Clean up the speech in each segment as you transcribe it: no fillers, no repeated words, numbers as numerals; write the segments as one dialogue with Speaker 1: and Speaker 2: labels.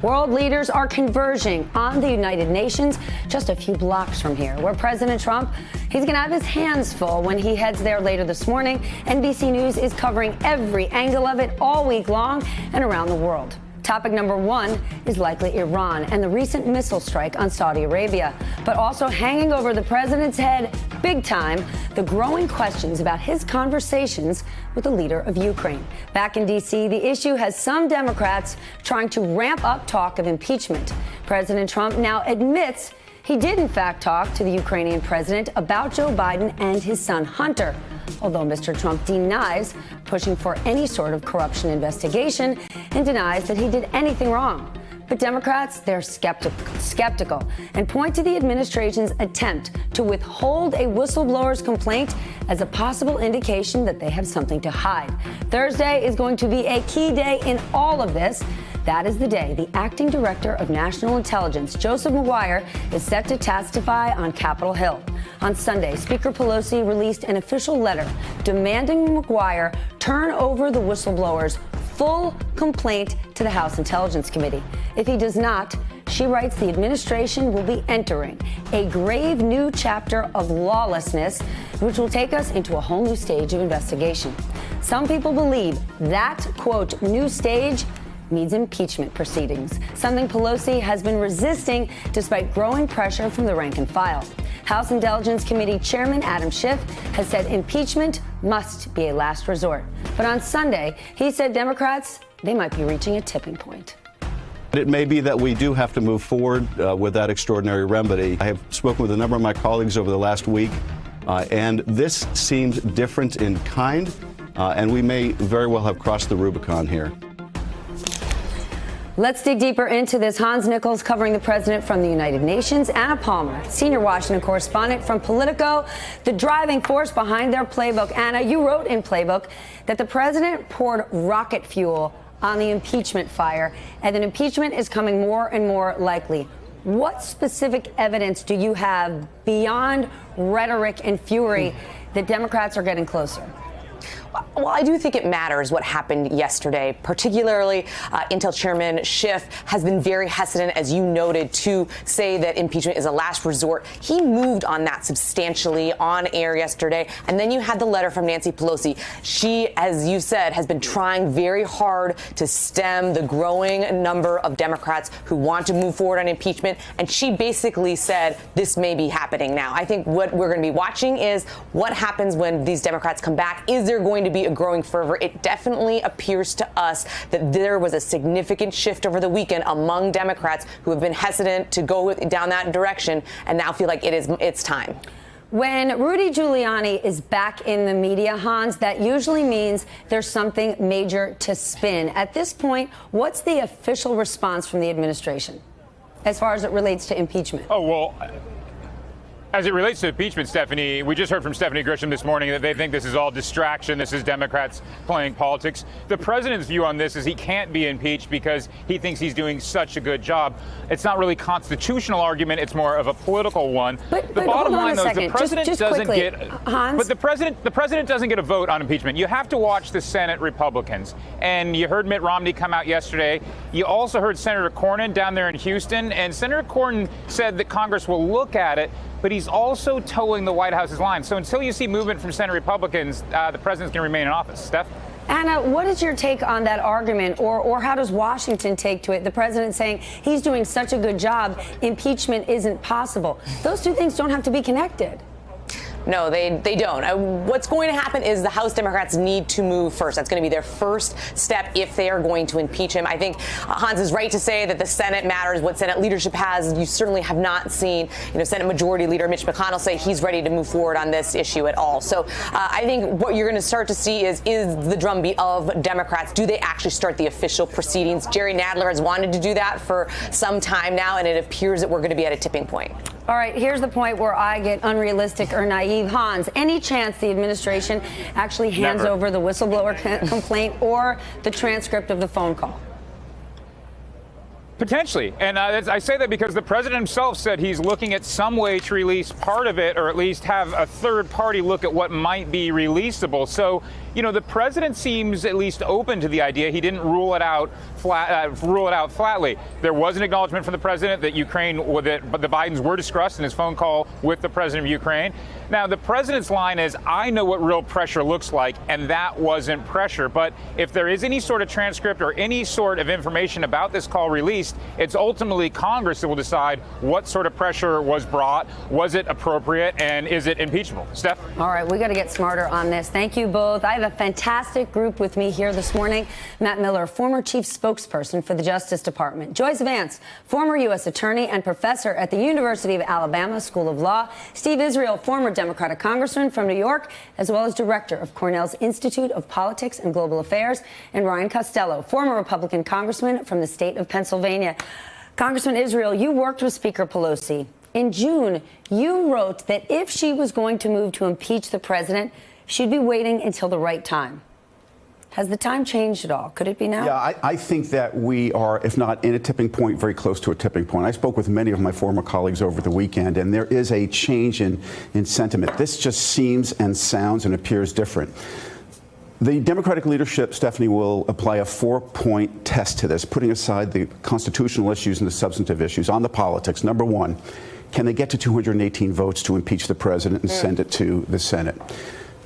Speaker 1: World leaders are converging on the United Nations just a few blocks from here, where President Trump, he's going to have his hands full when he heads there later this morning. NBC News is covering every angle of it all week long and around the world. Topic number one is likely Iran and the recent missile strike on Saudi Arabia. But also hanging over the president's head big time, the growing questions about his conversations with the leader of Ukraine. Back in D.C., the issue has some Democrats trying to ramp up talk of impeachment. President Trump now admits he did, in fact, talk to the Ukrainian president about Joe Biden and his son Hunter, although Mr. Trump denies pushing for any sort of corruption investigation and denies that he did anything wrong. But Democrats, they're skeptical and point to the administration's attempt to withhold a whistleblower's complaint as a possible indication that they have something to hide. Thursday is going to be a key day in all of this. That is the day the acting director of national intelligence, Joseph Maguire, is set to testify on Capitol Hill. On Sunday, Speaker Pelosi released an official letter demanding Maguire turn over the whistleblower's full complaint to the House Intelligence Committee. If he does not, she writes, the administration will be entering a grave new chapter of lawlessness, which will take us into a whole new stage of investigation. Some people believe that, quote, new stage means impeachment proceedings, something Pelosi has been resisting despite growing pressure from the rank and file. House Intelligence Committee Chairman Adam Schiff has said impeachment must be a last resort. But on Sunday, he said Democrats, they might be reaching a tipping point.
Speaker 2: It may be that we do have to move forward with that extraordinary remedy. I have spoken with a number of my colleagues over the last week, and this seems different in kind, and we may very well have crossed the Rubicon here.
Speaker 1: Let's dig deeper into this. Hans Nichols covering the president from the United Nations. Anna Palmer, senior Washington correspondent from Politico, the driving force behind their playbook. Anna, you wrote in Playbook that the president poured rocket fuel on the impeachment fire and that impeachment is coming more and more likely. What specific evidence do you have beyond rhetoric and fury that Democrats are getting closer?
Speaker 3: Well, I do think it matters what happened yesterday, particularly Intel Chairman Schiff has been very hesitant, as you noted, to say that impeachment is a last resort. He moved on that substantially on air yesterday. And then you had the letter from Nancy Pelosi. She, as you said, has been trying very hard to stem the growing number of Democrats who want to move forward on impeachment. And she basically said this may be happening now. I think what we're going to be watching is what happens when these Democrats come back. Is there going to be a growing fervor? It definitely appears to us that there was a significant shift over the weekend among Democrats who have been hesitant to go down that direction and now feel like it's time.
Speaker 1: When Rudy Giuliani is back in the media, Hans, that usually means there's something major to spin. At this point, what's the official response from the administration as far as it relates to impeachment?
Speaker 4: Oh, well, as it relates to impeachment, Stephanie, we just heard from Stephanie Grisham this morning that they think this is all distraction. This is Democrats playing politics. The president's view on this is he can't be impeached because he thinks he's doing such a good job. It's not really a constitutional argument. It's more of a political one.
Speaker 1: But
Speaker 4: the bottom line, though, is the president
Speaker 1: just
Speaker 4: doesn't
Speaker 1: quickly,
Speaker 4: get.
Speaker 1: Hans?
Speaker 4: But the president doesn't get a vote on impeachment. You have to watch the Senate Republicans. And you heard Mitt Romney come out yesterday. You also heard Senator Cornyn down there in Houston. And Senator Cornyn said that Congress will look at it, but he's also towing the White House's line. So until you see movement from Senate Republicans, the president's going to remain in office. Steph?
Speaker 1: Anna, what is your take on that argument, or how does Washington take to it? The president saying he's doing such a good job, impeachment isn't possible. Those two things don't have to be connected.
Speaker 3: No, they don't. What's going to happen is the House Democrats need to move first. That's going to be their first step if they are going to impeach him. I think Hans is right to say that the Senate matters, what Senate leadership has. You certainly have not seen, Senate Majority Leader Mitch McConnell say he's ready to move forward on this issue at all. So I think what you're going to start to see is the drumbeat of Democrats. Do they actually start the official proceedings? Jerry Nadler has wanted to do that for some time now, and it appears that we're going to be at a tipping point.
Speaker 1: All right, here's the point where I get unrealistic or naive. Hans, any chance the administration actually hands over the whistleblower complaint or the transcript of the phone call?
Speaker 4: Potentially. And I say that because the president himself said he's looking at some way to release part of it, or at least have a third party look at what might be releasable. So, you know, the president seems at least open to the idea. He didn't rule it out flatly. There was an acknowledgement from the president that the Bidens were discussed in his phone call with the president of Ukraine. Now, the president's line is, I know what real pressure looks like, and that wasn't pressure. But if there is any sort of transcript or any sort of information about this call released, it's ultimately Congress that will decide what sort of pressure was brought, was it appropriate, and is it impeachable? Steph?
Speaker 1: All right, we got to get smarter on this. Thank you both. I have a fantastic group with me here this morning. Matt Miller, former chief spokesperson for the Justice Department. Joyce Vance, former U.S. attorney and professor at the University of Alabama School of Law. Steve Israel, former Democratic congressman from New York, as well as director of Cornell's Institute of Politics and Global Affairs. And Ryan Costello, former Republican congressman from the state of Pennsylvania. Congressman Israel, you worked with Speaker Pelosi. In June, you wrote that if she was going to move to impeach the president, she'd be waiting until the right time. Has the time changed at all? Could it be now?
Speaker 5: Yeah, I think that we are, if not in a tipping point, very close to a tipping point. I spoke with many of my former colleagues over the weekend, and there is a change in sentiment. This just seems and sounds and appears different. The Democratic leadership, Stephanie, will apply a 4-point test to this, putting aside the constitutional issues and the substantive issues on the politics. Number one, can they get to 218 votes to impeach the president and send it to the Senate?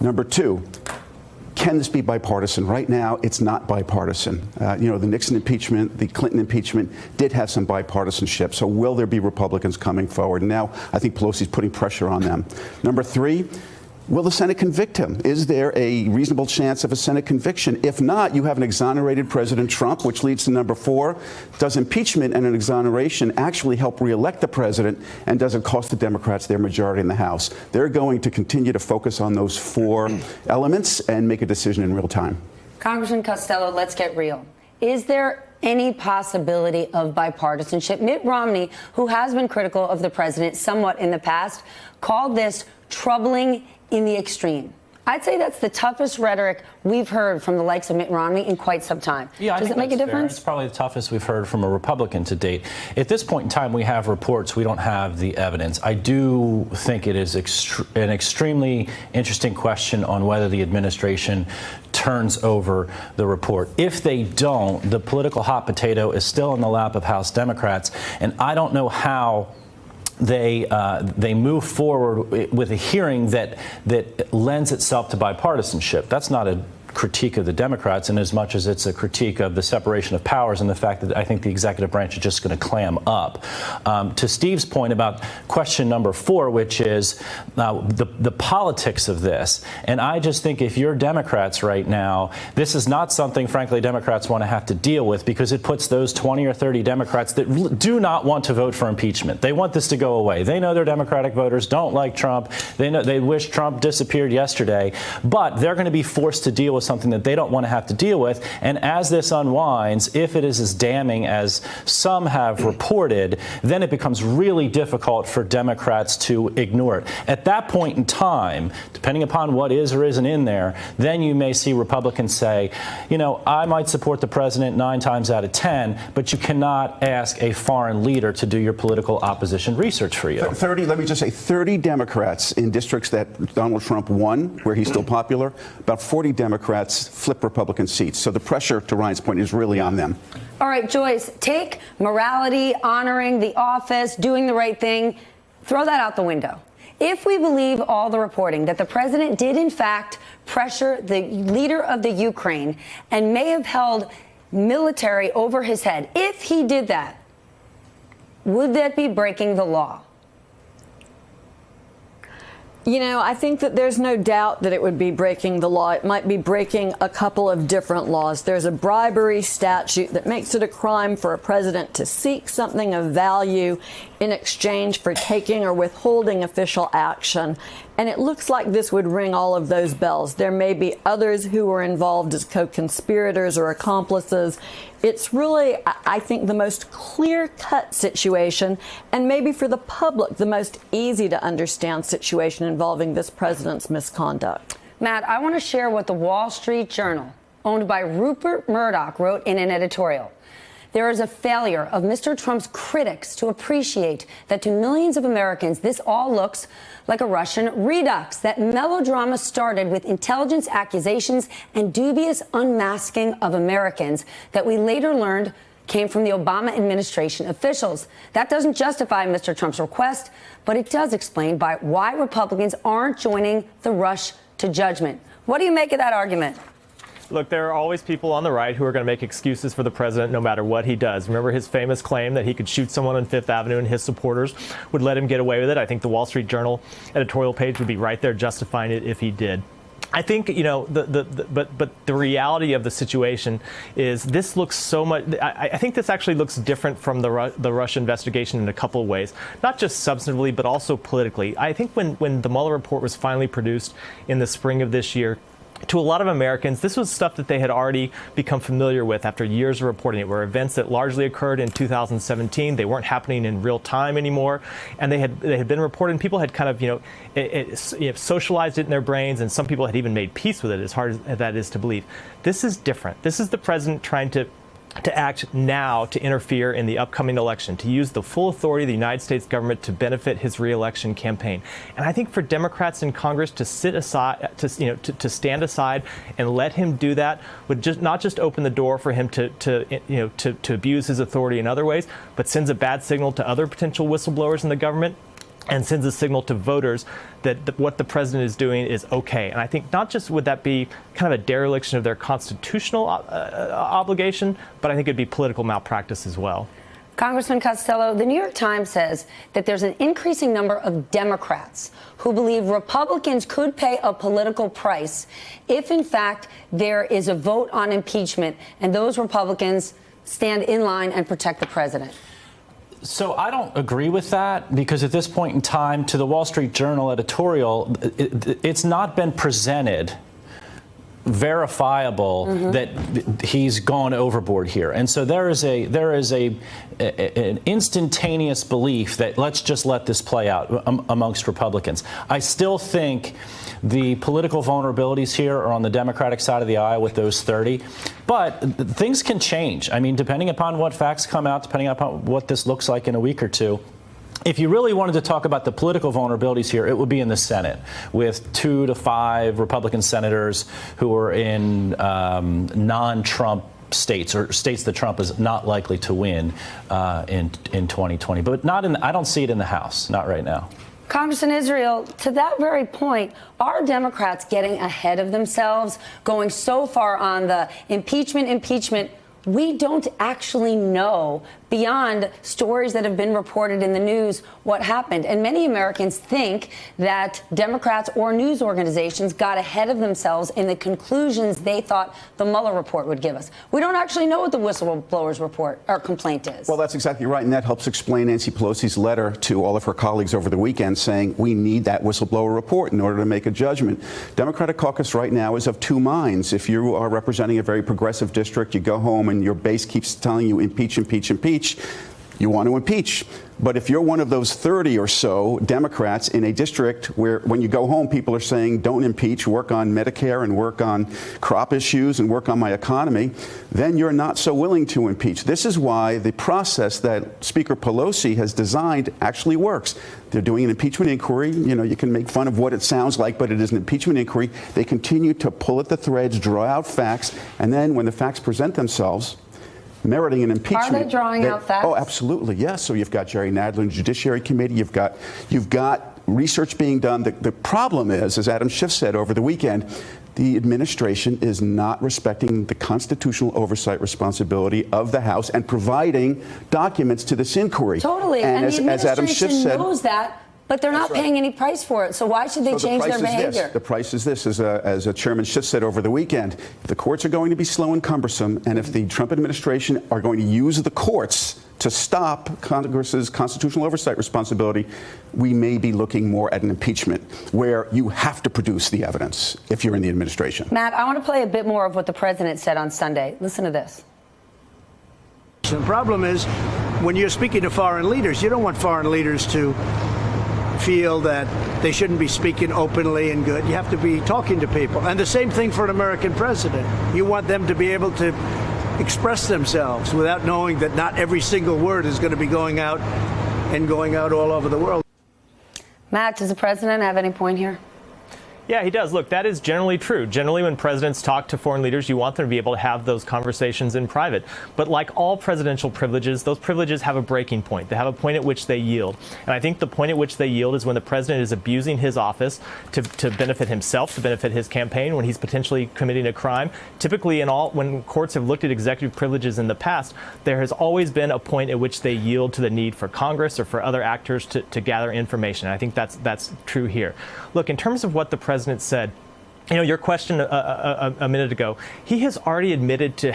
Speaker 5: Number two, can this be bipartisan? Right now, it's not bipartisan. You know, the Nixon impeachment, the Clinton impeachment did have some bipartisanship. So will there be Republicans coming forward? And now I think Pelosi's putting pressure on them. Number three, will the Senate convict him? Is there a reasonable chance of a Senate conviction? If not, you have an exonerated President Trump, which leads to number four. Does impeachment and an exoneration actually help reelect the president? And does it cost the Democrats their majority in the House? They're going to continue to focus on those four elements and make a decision in real time.
Speaker 1: Congressman Costello, let's get real. Is there any possibility of bipartisanship? Mitt Romney, who has been critical of the president somewhat in the past, called this troubling in the extreme. I'd say that's the toughest rhetoric we've heard from the likes of Mitt Romney in quite some time.
Speaker 6: Yeah,
Speaker 1: Does it make a difference?
Speaker 6: It's probably the toughest we've heard from a Republican to date. At this point in time, we have reports. We don't have the evidence. I do think it is an extremely interesting question on whether the administration turns over the report. If they don't, the political hot potato is still in the lap of House Democrats, and I don't know how they move forward with a hearing that lends itself to bipartisanship. That's not a critique of the Democrats in as much as it's a critique of the separation of powers and the fact that I think the executive branch is just going to clam up. To Steve's point about question number four, which is the politics of this, and I just think if you're Democrats right now, this is not something, frankly, Democrats want to have to deal with, because it puts those 20 or 30 Democrats that do not want to vote for impeachment. They want this to go away. They know their Democratic voters don't like Trump. They know they wish Trump disappeared yesterday, but they're going to be forced to deal with something that they don't want to have to deal with. And as this unwinds, if it is as damning as some have reported, then it becomes really difficult for Democrats to ignore it. At that point in time, depending upon what is or isn't in there, then you may see Republicans say, you know, I might support the president 9 times out of 10, but you cannot ask a foreign leader to do your political opposition research for you.
Speaker 5: 30, let me just say, 30 Democrats in districts that Donald Trump won, where he's still popular, about 40 Democrats flip Republican seats. So the pressure, to Ryan's point, is really on them.
Speaker 1: All right, Joyce, take morality, honoring the office, doing the right thing, throw that out the window. If we believe all the reporting that the president did, in fact, pressure the leader of the Ukraine and may have held military over his head, if he did that, would that be breaking the law?
Speaker 7: You know, I think that there's no doubt that it would be breaking the law. It might be breaking a couple of different laws. There's a bribery statute that makes it a crime for a president to seek something of value in exchange for taking or withholding official action. And it looks like this would ring all of those bells. There may be others who were involved as co-conspirators or accomplices. It's really, I think, the most clear-cut situation, and maybe for the public, the most easy to understand situation involving this president's misconduct.
Speaker 1: Matt, I want to share what the Wall Street Journal, owned by Rupert Murdoch, wrote in an editorial. There is a failure of Mr. Trump's critics to appreciate that to millions of Americans, this all looks like a Russian redux. That melodrama started with intelligence accusations and dubious unmasking of Americans that we later learned came from the Obama administration officials. That doesn't justify Mr. Trump's request, but it does explain why Republicans aren't joining the rush to judgment. What do you make of that argument?
Speaker 8: Look, there are always people on the right who are going to make excuses for the president no matter what he does. Remember his famous claim that he could shoot someone on Fifth Avenue and his supporters would let him get away with it? I think the Wall Street Journal editorial page would be right there justifying it if he did. I think, but the reality of the situation is this looks so much. I think this actually looks different from the Russia investigation in a couple of ways, not just substantively, but also politically. I think when the Mueller report was finally produced in the spring of this year, to a lot of Americans, this was stuff that they had already become familiar with after years of reporting. It were events that largely occurred in 2017. They weren't happening in real time anymore, and they had been reported. And people had kind of socialized it in their brains, and some people had even made peace with it. As hard as that is to believe, this is different. This is the president trying to act now to interfere in the upcoming election, to use the full authority of the United States government to benefit his reelection campaign. And I think for Democrats in Congress to sit aside, to stand aside and let him do that would not just open the door for him to abuse his authority in other ways, but sends a bad signal to other potential whistleblowers in the government, and sends a signal to voters that what the president is doing is okay. And I think not just would that be kind of a dereliction of their constitutional obligation, but I think it'd be political malpractice as well.
Speaker 1: Congressman Costello, the New York Times says that there's an increasing number of Democrats who believe Republicans could pay a political price if, in fact, there is a vote on impeachment and those Republicans stand in line and protect the president.
Speaker 6: So I don't agree with that, because at this point in time, to the Wall Street Journal editorial, it's not been presented verifiable that he's gone overboard here. And so there is an instantaneous belief that let's just let this play out amongst Republicans. I still think the political vulnerabilities here are on the Democratic side of the aisle with those 30. But things can change. I mean, depending upon what facts come out, depending upon what this looks like in a week or two. If you really wanted to talk about the political vulnerabilities here, it would be in the Senate, with 2 to 5 Republican senators who are in non-Trump states, or states that Trump is not likely to win in 2020. But I don't see it in the House, not right now.
Speaker 1: Congressman Israel, to that very point, are Democrats getting ahead of themselves, going so far on the impeachment? We don't actually know, beyond stories that have been reported in the news, what happened. And many Americans think that Democrats or news organizations got ahead of themselves in the conclusions they thought the Mueller report would give us. We don't actually know what the whistleblowers report or complaint is.
Speaker 5: Well, that's exactly right. And that helps explain Nancy Pelosi's letter to all of her colleagues over the weekend saying we need that whistleblower report in order to make a judgment. Democratic caucus right now is of two minds. If you are representing a very progressive district, you go home and your base keeps telling you impeach, impeach, impeach. You want to impeach. But if you're one of those 30 or so Democrats in a district where when you go home, people are saying don't impeach, work on Medicare and work on crop issues and work on my economy, then you're not so willing to impeach. This is why the process that Speaker Pelosi has designed actually works. They're doing an impeachment inquiry. You know, you can make fun of what it sounds like, but it is an impeachment inquiry. They continue to pull at the threads, draw out facts, and then when the facts present themselves, meriting an impeachment.
Speaker 1: Are they drawing out facts?
Speaker 5: Oh, absolutely, yes. So you've got Jerry Nadler in the Judiciary Committee. You've got research being done. The problem is, as Adam Schiff said over the weekend, the administration is not respecting the constitutional oversight responsibility of the House and providing documents to this inquiry.
Speaker 1: Totally, and the administration knows that. But they're not paying any price for it. So why should they change their behavior?
Speaker 5: The price is this, as Chairman Schiff said over the weekend. The courts are going to be slow and cumbersome, and if the Trump administration are going to use the courts to stop Congress's constitutional oversight responsibility, we may be looking more at an impeachment where you have to produce the evidence if you're in the administration.
Speaker 1: Matt, I want to play a bit more of what the president said on Sunday. Listen to this.
Speaker 9: The problem is when you're speaking to foreign leaders, you don't want foreign leaders to feel that they shouldn't be speaking openly and good. You have to be talking to people. And the same thing for an American president. You want them to be able to express themselves without knowing that not every single word is going to be going out all over the world.
Speaker 1: Matt, does the president have any point here?
Speaker 8: Yeah, he does. Look, that is generally true. Generally, when presidents talk to foreign leaders, you want them to be able to have those conversations in private. But like all presidential privileges, those privileges have a breaking point. They have a point at which they yield. And I think the point at which they yield is when the president is abusing his office to benefit himself, to benefit his campaign, when he's potentially committing a crime. Typically, when courts have looked at executive privileges in the past, there has always been a point at which they yield to the need for Congress or for other actors to gather information. And I think that's true here. Look, in terms of what the president said, your question a minute ago, he has already admitted to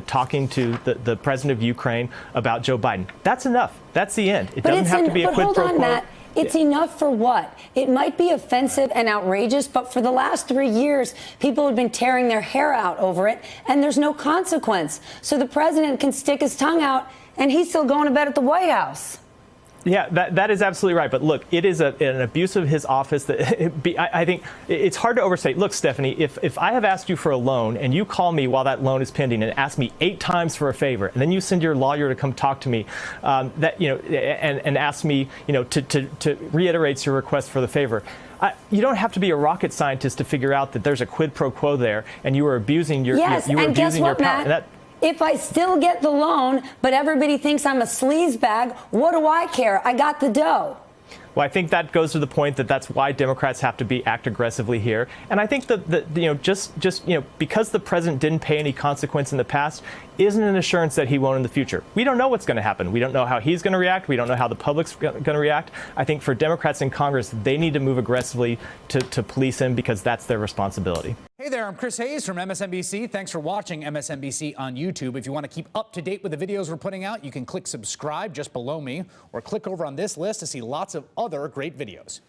Speaker 8: talking to the president of Ukraine about Joe Biden. That's enough. That's the end. It doesn't have to be a quid pro quo.
Speaker 1: Matt. It's enough for what? It might be offensive and outrageous, but for the last 3 years, people have been tearing their hair out over it, and there's no consequence. So the president can stick his tongue out, and he's still going to bed at the White House.
Speaker 8: Yeah, that is absolutely right. But look, it is an abuse of his office that I think it's hard to overstate. Look, Stephanie, if I have asked you for a loan and you call me while that loan is pending and ask me 8 times for a favor, and then you send your lawyer to come talk to me, and ask me, to reiterate your request for the favor. You don't have to be a rocket scientist to figure out that there's a quid pro quo there, and you are abusing your power.
Speaker 1: Matt? If I still get the loan, but everybody thinks I'm a sleazebag, what do I care? I got the dough.
Speaker 8: Well, I think that goes to the point that's why Democrats have to act aggressively here. And I think that because the president didn't pay any consequence in the past isn't an assurance that he won't in the future. We don't know what's going to happen. We don't know how he's going to react. We don't know how the public's going to react. I think for Democrats in Congress, they need to move aggressively to police him because that's their responsibility.
Speaker 10: Hey there, I'm Chris Hayes from MSNBC. Thanks for watching MSNBC on YouTube. If you want to keep up to date with the videos we're putting out, you can click subscribe just below me or click over on this list to see lots of other great videos.